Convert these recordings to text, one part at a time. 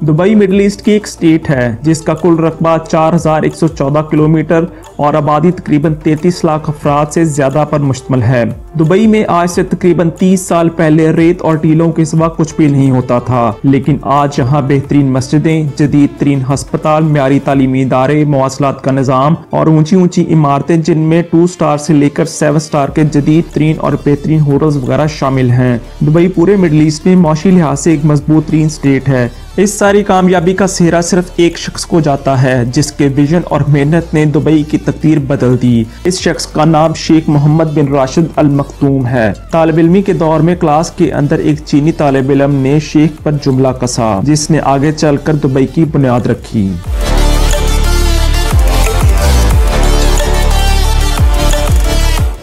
Dubai middle east की एक state है जिसका कुल रकबा 4114 किलोमीटर और आबादी तकरीबन 33 लाख अफराद से ज्यादा पर मुश्तमिल है। दुबई में आज से तकरीबन 30 साल पहले रेत और टीलों के सिवा कुछ भी नहीं होता था, लेकिन आज यहाँ बेहतरीन मस्जिदें, जदीद तरीन हस्पताल, म्यारी तालीमी इदारे, मवासलात का निज़ाम और ऊंची ऊंची इमारतें जिनमें 2 स्टार से लेकर 7 स्टार के जदीद तरीन और बेहतरीन होटल्स वगैरह शामिल हैं। दुबई पूरे मिडिल ईस्ट में मौशी लिहाज से एक मजबूत तरीन स्टेट है। इस सारी कामयाबी का सेहरा सिर्फ एक शख्स को जाता है जिसके विजन और मेहनत ने दुबई की तकदीर बदल दी। इस शख्स का नाम शेख मोहम्मद बिन राशिद अल मखतूम है। तालिब इल्मी के दौर में क्लास के अंदर एक चीनी तालिब इल्म ने शेख पर जुमला कसा जिसने आगे चलकर दुबई की बुनियाद रखी।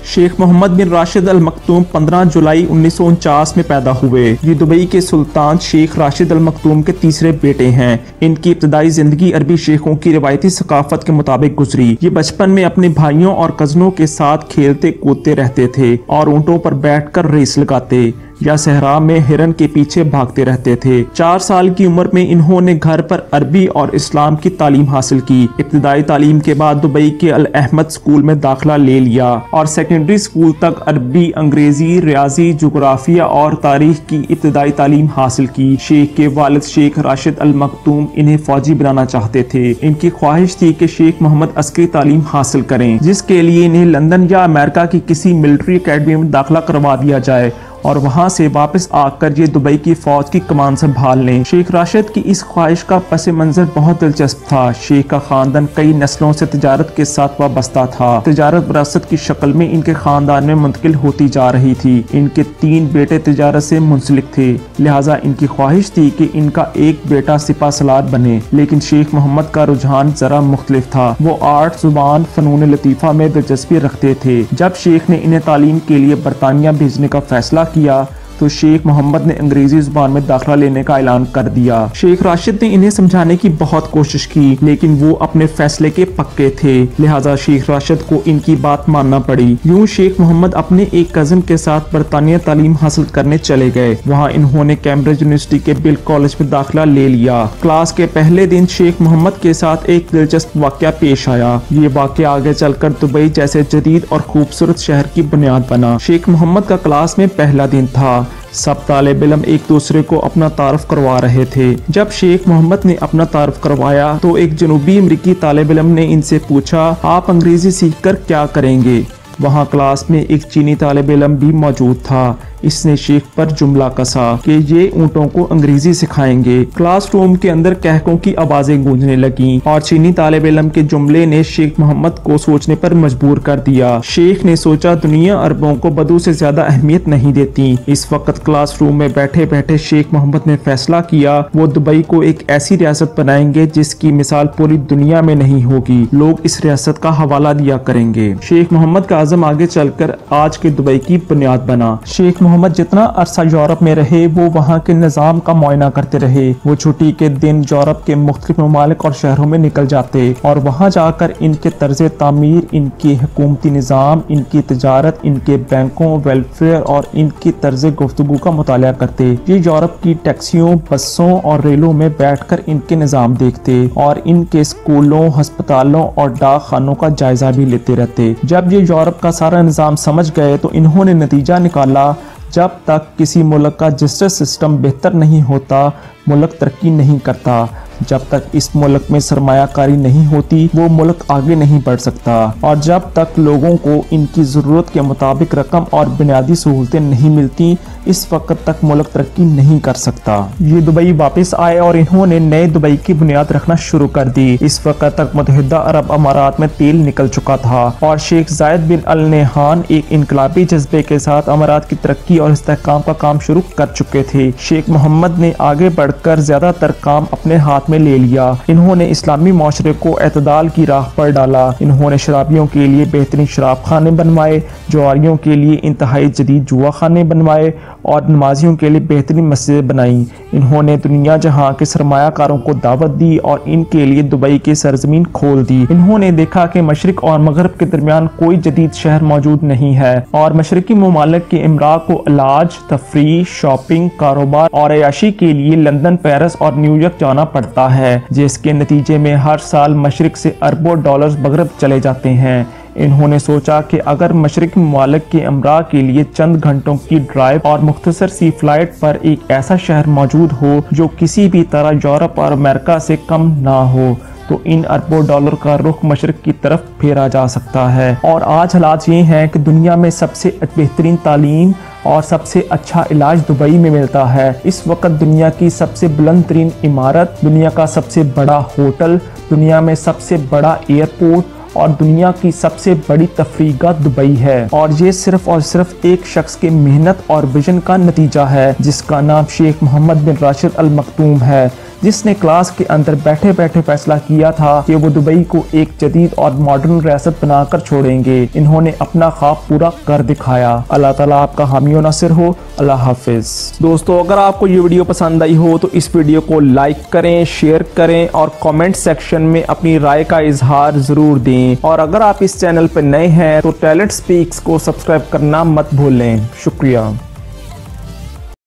शेख मोहम्मद बिन राशिद अल मखतूम 15 जुलाई 1949 में पैदा हुए। ये दुबई के सुल्तान शेख राशिद अल मखतूम के तीसरे बेटे हैं। इनकी इब्तदाई जिंदगी अरबी शेखों की रिवायती सकाफत के मुताबिक गुजरी। ये बचपन में अपने भाइयों और कजनों के साथ खेलते कूदते रहते थे और ऊंटों पर बैठकर रेस लगाते या सहरा में हिरन के पीछे भागते रहते थे। 4 साल की उम्र में इन्होंने घर पर अरबी और इस्लाम की तालीम हासिल की। इब्तदाई तालीम के बाद दुबई के अल अहमद स्कूल में दाखिला ले लिया और सेकेंडरी स्कूल तक अरबी, अंग्रेजी, रियाजी, जोग्राफिया और तारीख की इब्तदाई तालीम हासिल की। शेख के वालिद शेख राशिद अल मखतूम इन्हें फौजी बनाना चाहते थे। इनकी ख्वाहिश थी कि शेख मोहम्मद अस्करी तालीम हासिल करें, जिसके लिए इन्हें लंदन या अमेरिका की किसी मिलिट्री अकेडमी में दाखिला करवा दिया जाए और वहां से वापस आकर ये दुबई की फौज की कमान संभाल लें। शेख राशिद की इस ख्वाहिश का पस मंजर बहुत दिलचस्प था। शेख का खानदान कई नस्लों से तिजारत के साथ वाबस्ता था। तिजारत विरासत की शक्ल में इनके खानदान में मुंतकिल होती जा रही थी। इनके 3 बेटे तिजारत से मुंसलिक थे, लिहाजा इनकी ख्वाहिश थी कि इनका एक बेटा सिपा सलार बने। लेकिन शेख मोहम्मद का रुझान जरा मुख्तलिफ था। वो आर्ट, जुबान, फनून लतीफ़ा में दिलचस्पी रखते थे। जब शेख ने इन्हें तालीम के लिए बरतानिया भेजने का फैसला किया तो शेख मोहम्मद ने अंग्रेजी जुबान में दाखिला लेने का ऐलान कर दिया। शेख राशिद ने इन्हें समझाने की बहुत कोशिश की, लेकिन वो अपने फैसले के पक्के थे, लिहाजा शेख राशिद को इनकी बात मानना पड़ी। यूं शेख मोहम्मद अपने एक कजन के साथ बरतानिया तालीम हासिल करने चले गए। वहाँ इन्होंने कैम्ब्रिज यूनिवर्सिटी के बिल कॉलेज में दाखिला ले लिया। क्लास के पहले दिन शेख मोहम्मद के साथ एक दिलचस्प वाकया पेश आया। ये वाकया आगे चलकर दुबई जैसे जदीद और खूबसूरत शहर की बुनियाद बना। शेख मोहम्मद का क्लास में पहला दिन था। सब तालिब इल्म एक दूसरे को अपना तारुफ करवा रहे थे। जब शेख मोहम्मद ने अपना तारुफ करवाया तो एक जनूबी अमरीकी तालिब इल्म ने इनसे पूछा, आप अंग्रेजी सीखकर क्या करेंगे? वहाँ क्लास में एक चीनी तालिब इल्म भी मौजूद था। इसने शेख पर जुमला कसा कि ये ऊँटों को अंग्रेजी सिखाएंगे। क्लासरूम के अंदर कहकों की आवाजें गूंजने लगीं और चीनी तालिब इल्म के जुमले ने शेख मोहम्मद को सोचने पर मजबूर कर दिया। शेख ने सोचा दुनिया अरबों को बदू से ज्यादा अहमियत नहीं देती। इस वक्त क्लासरूम में बैठे बैठे शेख मोहम्मद ने फैसला किया वो दुबई को एक ऐसी रियासत बनाएंगे जिसकी मिसाल पूरी दुनिया में नहीं होगी। लोग इस रियासत का हवाला दिया करेंगे। शेख मोहम्मद का आजम आगे चलकर आज के दुबई की बुनियाद बना। शेख मोहम्मद जितना अरसा यूरोप में रहे वो वहाँ के निज़ाम का मुआयना करते रहे। वो छुट्टी के दिन यूरोप के मुख्तलिफ ममालिक और शहरों में निकल जाते और वहाँ जाकर इनके तर्ज तामीर, इनके हुकूमती निज़ाम, इनकी तिजारत, इनके बैंकों, वेलफेयर और इनकी तर्ज गुफ्तगू का मुताला करते। ये यूरोप की टैक्सियों, बसों और रेलों में बैठकर इनके निज़ाम देखते और इनके स्कूलों, हस्पतालों और डाक खानों का जायजा भी लेते रहते। जब ये यूरोप का सारा निज़ाम समझ गए तो इन्होंने नतीजा निकाला, जब तक किसी मुल्क का जस्टिस सिस्टम बेहतर नहीं होता मुल्क तरक्की नहीं करता। जब तक इस मुल्क में सरमायाकारी नहीं होती वो मुल्क आगे नहीं बढ़ सकता और जब तक लोगों को इनकी ज़रूरत के मुताबिक रकम और बुनियादी सहूलतें नहीं मिलती इस वक्त तक मुल्क तरक्की नहीं कर सकता। ये दुबई वापस आए और इन्होंने नए दुबई की बुनियाद रखना शुरू कर दी। इस वक्त तक मुत्तहिदा अरब अमारात में तेल निकल चुका था और शेख जायद बिन अल नहान एक इनकलाबी जज्बे के साथ अमारात की तरक्की और इस्तेहकाम का काम शुरू कर चुके थे। शेख मोहम्मद ने आगे बढ़कर ज्यादातर काम अपने हाथ में ले लिया। इन्होंने इस्लामी माशरे को एतदाल की राह पर डाला। इन्होंने शराबियों के लिए बेहतरीन शराब खाने बनवाए, जुआरियों के लिए इंतहाई जदीद जुआ खाने बनवाए और नमाजियों के लिए बेहतरीन मस्जिदें बनाई। इन्होंने दुनिया जहां के सरमायाकारों को दावत दी और इनके लिए दुबई की सरजमीन खोल दी। इन्होंने देखा कि मशरिक और मगरब के दरमियान कोई जदीद शहर मौजूद नहीं है और मशरकी ममालिक के इमरा को इलाज, तफरीह, शॉपिंग, कारोबार और अयाशी के लिए लंदन, पेरिस और न्यूयॉर्क जाना पड़ता है, जिसके नतीजे में हर साल मशरिक से अरबों डॉलर्स मगरब चले जाते हैं। इन्होंने सोचा कि अगर मशरिकी ममालिक के अमरा के लिए चंद घंटों की ड्राइव और मुख्तसर सी फ्लाइट पर एक ऐसा शहर मौजूद हो जो किसी भी तरह यूरोप और अमेरिका से कम ना हो, तो इन अरबों डॉलर का रुख मशरिक की तरफ फेरा जा सकता है। और आज हालात ये हैं कि दुनिया में सबसे बेहतरीन तालीम और सबसे अच्छा इलाज दुबई में मिलता है। इस वक्त दुनिया की सबसे बुलंद तरीन इमारत, दुनिया का सबसे बड़ा होटल, दुनिया में सबसे बड़ा एयरपोर्ट और दुनिया की सबसे बड़ी तफरीगाह दुबई है। और ये सिर्फ और सिर्फ एक शख्स के मेहनत और विजन का नतीजा है, जिसका नाम शेख मोहम्मद बिन राशिद अल मखतूम है, जिसने क्लास के अंदर बैठे बैठे फैसला किया था कि वो दुबई को एक जदीद और मॉडर्न रियासत बनाकर छोड़ेंगे। इन्होंने अपना ख्वाब पूरा कर दिखाया। अल्लाह ताला आपका हामी व नासिर हो। अल्लाह हाफिज। दोस्तों, अगर आपको ये वीडियो पसंद आई हो तो इस वीडियो को लाइक करें, शेयर करें और कमेंट सेक्शन में अपनी राय का इजहार जरूर दें। और अगर आप इस चैनल पर नए हैं तो टैलेंट स्पीक्स को सब्सक्राइब करना मत भूलें। शुक्रिया।